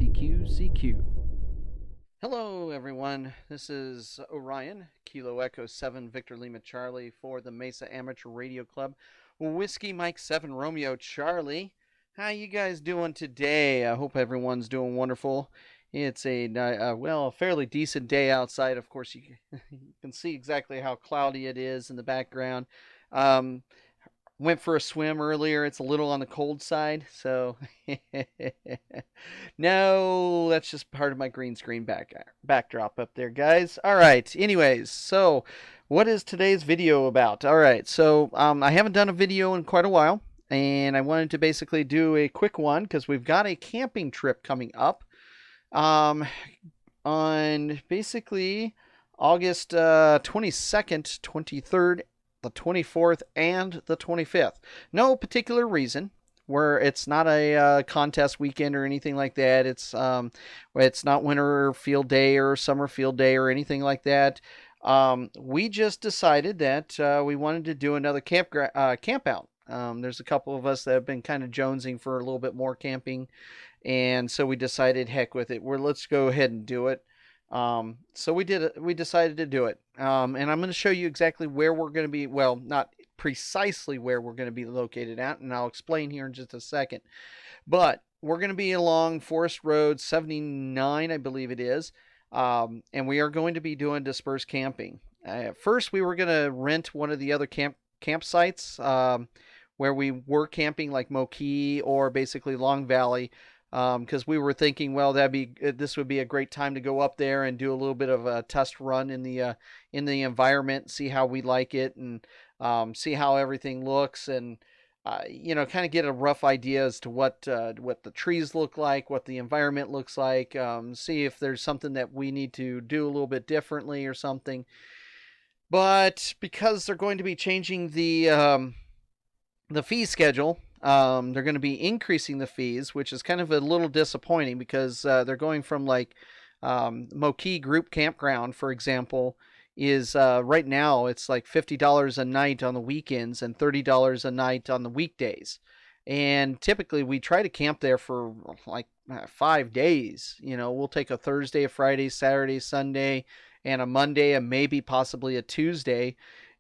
CQ. Hello, everyone. This is Orion, Kilo Echo 7, Victor Lima Charlie for the Mesa Amateur Radio Club. Whiskey Mike 7, Romeo Charlie. How you guys doing today? I hope everyone's doing wonderful. It's a fairly decent day outside. Of course, you can see exactly how cloudy it is in the background. Um, Went for a swim earlier. It's a little on the cold side, so no, that's just part of my green screen backdrop up there, guys. All right. Anyways, so what is today's video about? All right. So I haven't done a video in quite a while, and I wanted to basically do a quick one because we've got a camping trip coming up um, on basically August 22nd, 23rd, the 24th, and the 25th. No particular reason. Where it's not a contest weekend or anything like that. It's not winter field day or summer field day or anything like that. We just decided that we wanted to do another camp out. There's a couple of us that have been kind of jonesing for a little bit more camping, and so we decided, heck with it. Let's go ahead and do it. So we did it. We decided to do it. And I'm going to show you exactly where we're going to be. Well, not precisely where we're going to be located at, and I'll explain here in just a second. But we're going to be along Forest Road 79, I believe it is. And we are going to be doing dispersed camping. First, we were going to rent one of the other campsites where we were camping, like Moki or basically Long Valley. Because we were thinking, well, this would be a great time to go up there and do a little bit of a test run in the environment, see how we like it, and see how everything looks, and kind of get a rough idea as to what the trees look like, what the environment looks like, see if there's something that we need to do a little bit differently or something. But because they're going to be changing the fee schedule. They're going to be increasing the fees, which is kind of a little disappointing because they're going from like Moki Group Campground, for example, is right now it's like $50 a night on the weekends and $30 a night on the weekdays. And typically we try to camp there for like 5 days. We'll take a Thursday, a Friday, Saturday, Sunday, and a Monday, and maybe possibly a Tuesday.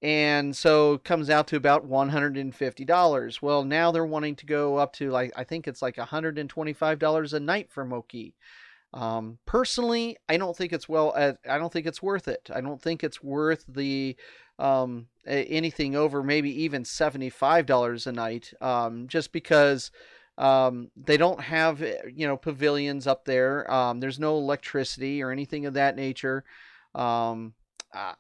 And so it comes out to about $150. Well, now they're wanting to go up to, like, I think it's like $125 a night for Moki. Personally, I don't think it's I don't think it's worth it. I don't think it's worth the anything over maybe even $75 a night. Just because they don't have pavilions up there. There's no electricity or anything of that nature.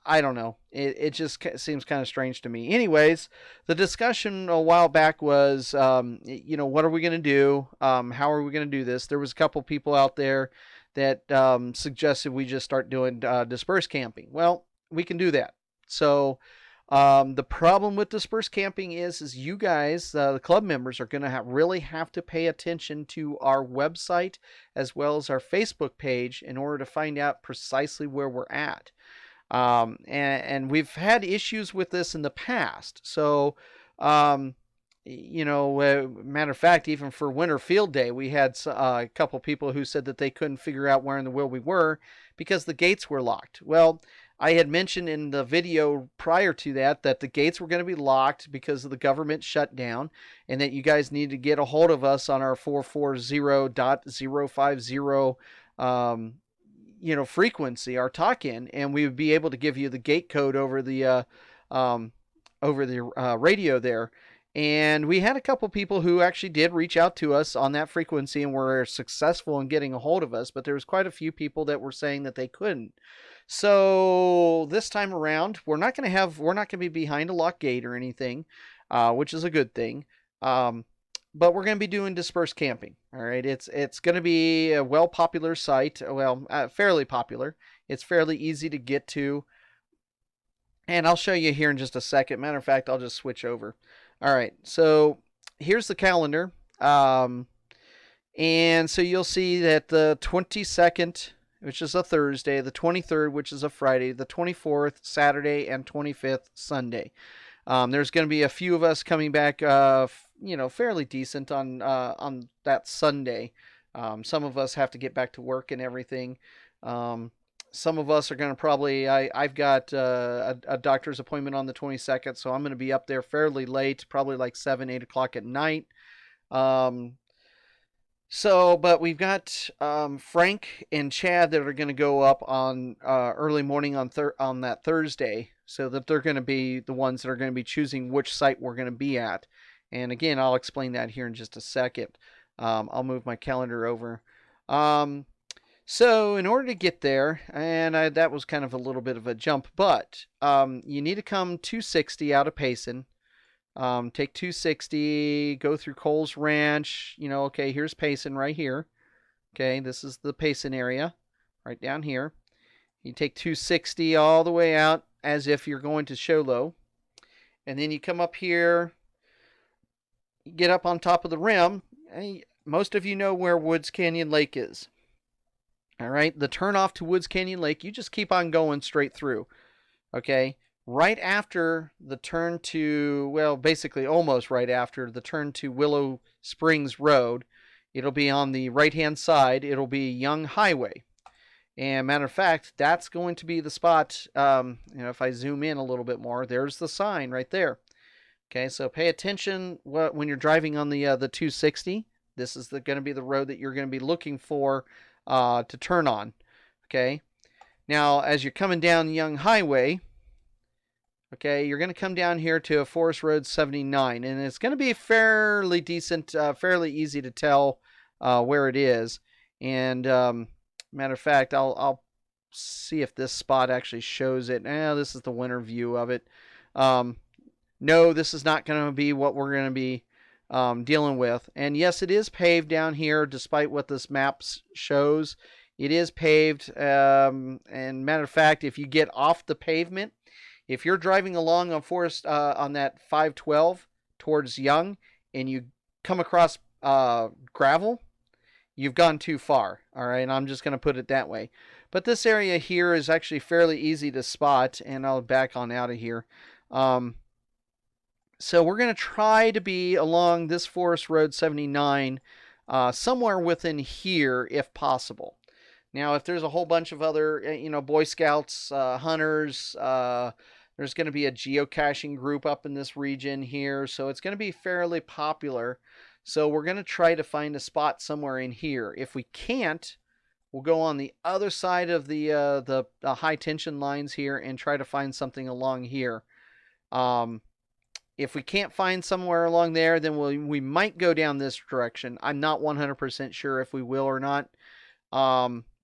I don't know. It just seems kind of strange to me. Anyways, the discussion a while back was, what are we going to do? How are we going to do this? There was a couple people out there that suggested we just start doing dispersed camping. Well, we can do that. So the problem with dispersed camping is you guys, the club members, are going to really have to pay attention to our website as well as our Facebook page in order to find out precisely where we're at. And we've had issues with this in the past. So, matter of fact, even for Winter Field Day, we had a couple people who said that they couldn't figure out where in the world we were because the gates were locked. Well, I had mentioned in the video prior to that the gates were going to be locked because of the government shutdown, and that you guys need to get a hold of us on our 440.050 frequency, our talk-in, and we would be able to give you the gate code over the radio there. And we had a couple people who actually did reach out to us on that frequency and were successful in getting a hold of us, but there was quite a few people that were saying that they couldn't. So this time around, we're not going to be behind a locked gate or anything, which is a good thing. But we're going to be doing dispersed camping. All right, it's going to be a popular site. Well, fairly popular. It's fairly easy to get to, and I'll show you here in just a second. Matter of fact, I'll just switch over. All right, so here's the calendar, and so you'll see that the 22nd, which is a Thursday, the 23rd, which is a Friday, the 24th, Saturday, and 25th, Sunday. There's going to be a few of us coming back, fairly decent on that Sunday. Some of us have to get back to work and everything. Um, some of us are going to probably, I've got a doctor's appointment on the 22nd, so I'm going to be up there fairly late, probably like 7, 8 o'clock at night. Um, but we've got Frank and Chad that are going to go up on early morning on that Thursday, so that they're going to be the ones that are going to be choosing which site we're going to be at. And again, I'll explain that here in just a second. I'll move my calendar over. Um, so in order to get there, that was kind of a little bit of a jump, but you need to come 260 out of Payson. Take 260, go through Coles Ranch. Okay, here's Payson right here. Okay, this is the Payson area, right down here. You take 260 all the way out as if you're going to Sholo. And then you come up here, you get up on top of the rim. Most of you know where Woods Canyon Lake is. All right, the turnoff to Woods Canyon Lake, you just keep on going straight through. Okay, right after the turn to, well, basically almost right after the turn to Willow Springs Road, it'll be on the right-hand side. It'll be Young Highway. And matter of fact, that's going to be the spot. If I zoom in a little bit more, there's the sign right there. Okay, so pay attention when you're driving on the 260. This is going to be the road that you're going to be looking for to turn on. Okay, now as you're coming down Young Highway, okay, you're going to come down here to Forest Road 79, and it's going to be fairly decent, fairly easy to tell where it is. And matter of fact, I'll see if this spot actually shows it. This is the winter view of it. No, this is not going to be what we're going to be dealing with. And yes, it is paved down here, despite what this map shows. It is paved. And matter of fact, if you get off the pavement, if you're driving along on Forest on that 512 towards Young, and you come across gravel, you've gone too far. All right, and I'm just going to put it that way. But this area here is actually fairly easy to spot, and I'll back on out of here. So we're going to try to be along this Forest Road 79, somewhere within here if possible. Now, if there's a whole bunch of other, Boy Scouts, hunters, there's going to be a geocaching group up in this region here, so it's going to be fairly popular. So we're going to try to find a spot somewhere in here. If we can't, we'll go on the other side of the high tension lines here and try to find something along here. If we can't find somewhere along there, then we might go down this direction. I'm not 100% sure if we will or not.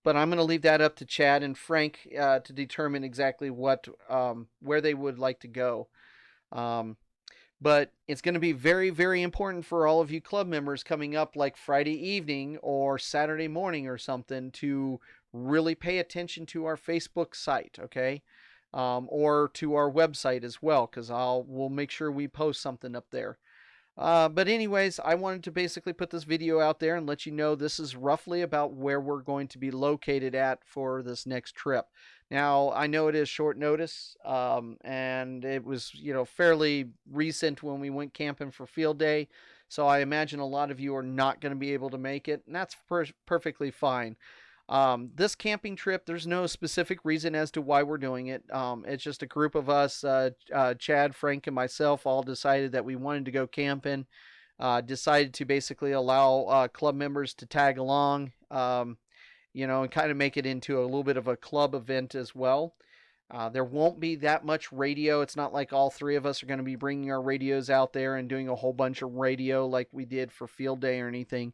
But I'm going to leave that up to Chad and Frank to determine exactly where they would like to go. But it's going to be very, very important for all of you club members coming up like Friday evening or Saturday morning or something to really pay attention to our Facebook site, okay? Or to our website as well, because we'll make sure we post something up there. But anyways, I wanted to basically put this video out there and let you know this is roughly about where we're going to be located at for this next trip. Now, I know it is short notice, and it was, fairly recent when we went camping for field day, so I imagine a lot of you are not going to be able to make it, and that's perfectly fine. This camping trip, there's no specific reason as to why we're doing it. It's just a group of us, Chad, Frank, and myself, all decided that we wanted to go camping. Decided to basically allow club members to tag along, and kind of make it into a little bit of a club event as well. There won't be that much radio. It's not like all three of us are going to be bringing our radios out there and doing a whole bunch of radio like we did for field day or anything.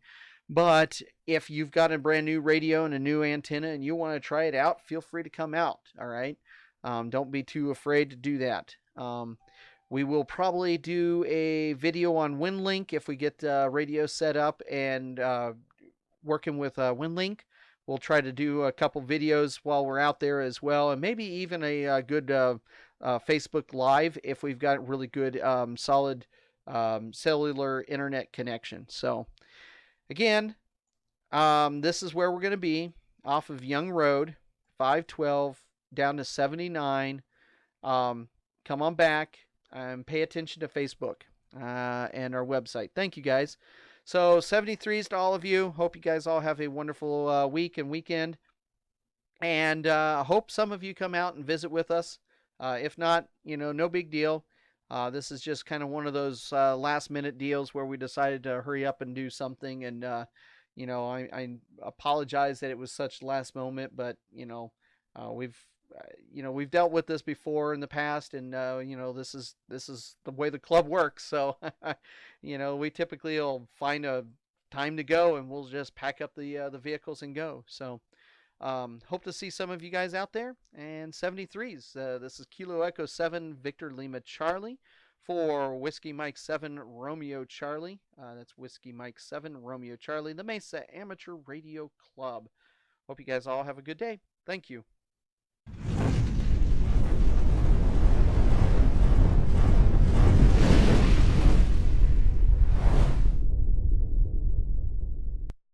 But if you've got a brand new radio and a new antenna and you want to try it out, feel free to come out. All right. Don't be too afraid to do that. We will probably do a video on WinLink if we get radio set up and working with WinLink. We'll try to do a couple videos while we're out there as well, and maybe even a good Facebook Live if we've got really good solid cellular internet connection. So again, this is where we're going to be, off of Young Road, 512 down to 79. Come on back and pay attention to Facebook and our website. Thank you, guys. So 73s to all of you. Hope you guys all have a wonderful week and weekend. And hope some of you come out and visit with us. If not, no big deal. This is just kind of one of those last minute deals where we decided to hurry up and do something. And, I apologize that it was such last moment, but, we've. We've dealt with this before in the past, and this is the way the club works. So, we typically will find a time to go, and we'll just pack up the vehicles and go. So, hope to see some of you guys out there. And 73s. This is Kilo Echo 7 Victor Lima Charlie for Whiskey Mike 7 Romeo Charlie. That's Whiskey Mike 7 Romeo Charlie, the Mesa Amateur Radio Club. Hope you guys all have a good day. Thank you.